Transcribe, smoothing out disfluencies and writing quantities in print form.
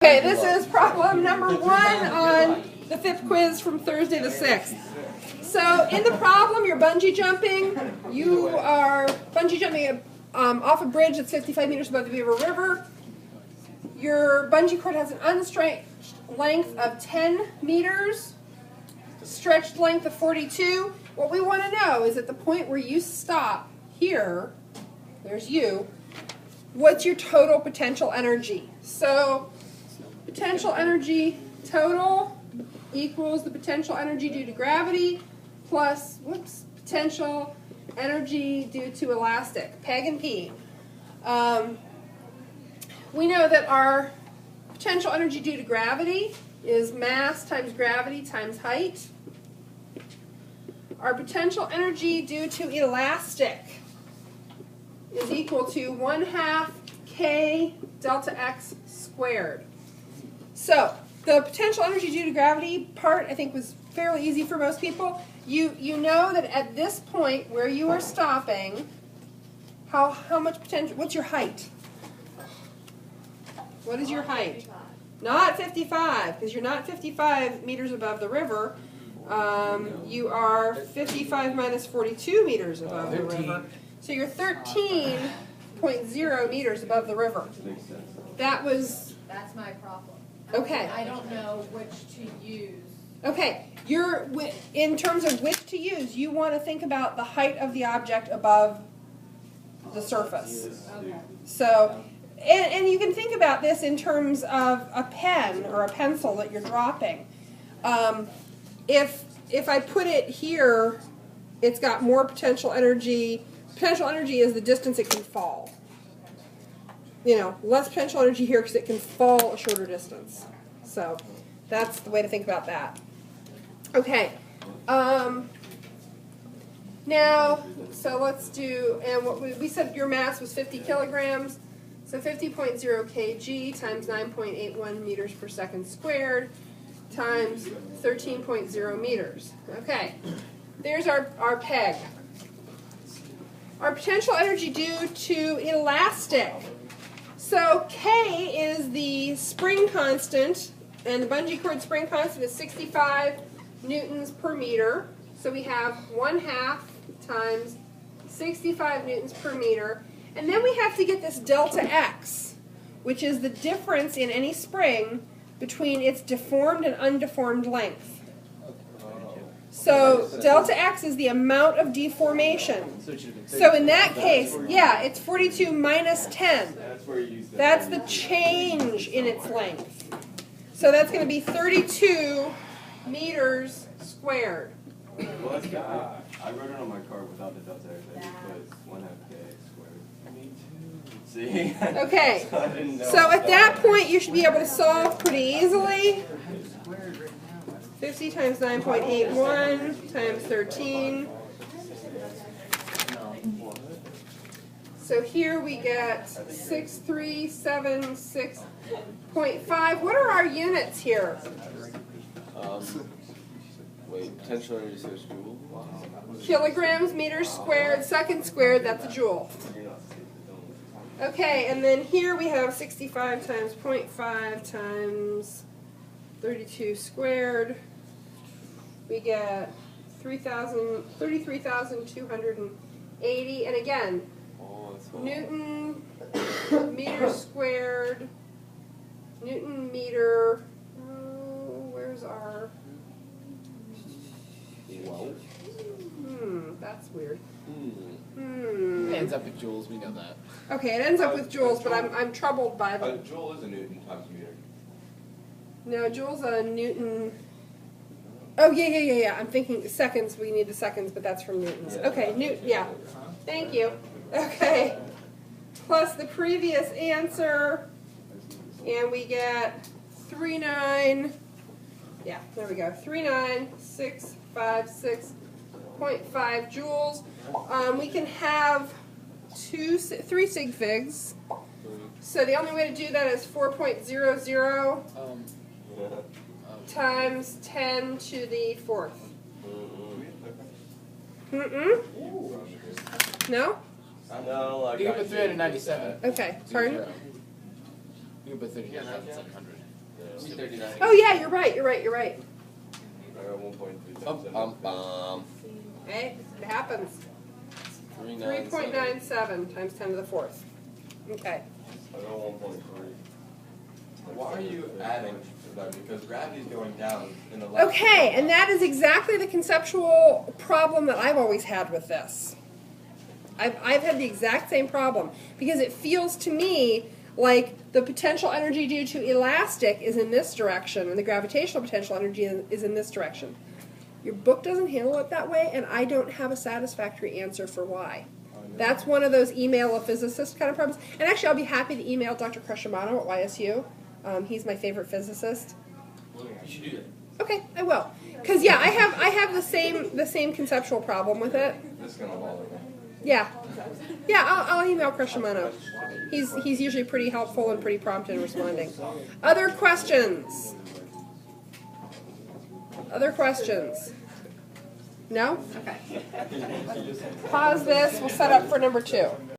Okay, this is problem number 1 on the 5th quiz from Thursday the 6th. So in the problem, you're bungee jumping. You are bungee jumping off a bridge that's 55 meters above the Beaver River. Your bungee cord has an unstretched length of 10 meters, stretched length of 42. What we want to know is at the point where you stop here, there's you, what's your total potential energy? So potential energy total equals the potential energy due to gravity plus, potential energy due to elastic, PEG and P. We know that our potential energy due to gravity is mass times gravity times height. Our potential energy due to elastic is equal to 1/2 k delta x squared. So the potential energy due to gravity part I think was fairly easy for most people. You know that at this point where you are stopping, how much potential, what's your height? What is your height? Not 55, because you're not 55 meters above the river. You are 55 minus 42 meters above the river. So you're 13.0 meters above the river. That's my problem. Okay. I don't know which to use. Okay, in terms of which to use, you want to think about the height of the object above the surface. Okay. So, and you can think about this in terms of a pen or a pencil that you're dropping. If I put it here, it's got more potential energy. Potential energy is the distance it can fall. You know, less potential energy here because it can fall a shorter distance. So that's the way to think about that. Okay. Now, so let's do, and what we said your mass was 50 kilograms. So 50.0 kg times 9.81 meters per second squared times 13.0 meters. Okay. There's our PEG. Our potential energy due to elastic. So K is the spring constant, and the bungee cord spring constant is 65 newtons per meter. So we have 1/2 times 65 newtons per meter. And then we have to get this delta X, which is the difference in any spring between its deformed and undeformed length. So delta X is the amount of deformation. So in that case, yeah, it's 42 minus 10. That's the change in its length. So that's going to be 32 meters squared. Well, that's good. I wrote it on my card without the delta X. I just put 1/2 k squared. Me too. See? Okay. So at that point, you should be able to solve pretty easily. 50 times 9.81 times 13. So here we get 6376.5. What are our units here? Potential energy says joule. Kilograms, meters squared, seconds squared, that's a joule. Okay, and then here we have 65 times 0.5 times 32 squared. We get 33,280. And again, Newton meter squared, Newton meter, where's our... that's weird. It ends up with joules, we know that. Okay, it ends up with joules, but I'm troubled by the... Joule is a Newton times meter. No, joule's a Newton... Oh, yeah. I'm thinking seconds, we need the seconds, but that's from newtons. Okay, yeah. Thank you. Okay. Plus the previous answer, and we get 39... Yeah, there we go. 39656.5 joules. We can have 3 sig figs. So the only way to do that is 4.00 times 10 to the 4th. No? No, like You can put 397. Okay, pardon? You can put 39,700. 39. Oh yeah, you're right. You're right. You're right. I got 1.3 Bum, bum, bum. Hey, it happens. 397. 3.97 times 10 to the fourth. Okay. I got 1.3. Why are you adding to that? Because gravity's going down in the left. Okay, and that is exactly the conceptual problem that I've always had with this. I've had the exact same problem because it feels to me like the potential energy due to elastic is in this direction and the gravitational potential energy is in this direction. Your book doesn't handle it that way, and I don't have a satisfactory answer for why. That's one of those email a physicist kind of problems. And actually, I'll be happy to email Dr. Crescimano at YSU. He's my favorite physicist. You should do that. Okay, I will. Because yeah, I have the same conceptual problem with it. This is gonna bother me. Yeah, I'll email Crescimano. He's usually pretty helpful and pretty prompt in responding. Other questions? Other questions? No? Okay. Pause this. We'll set up for number 2.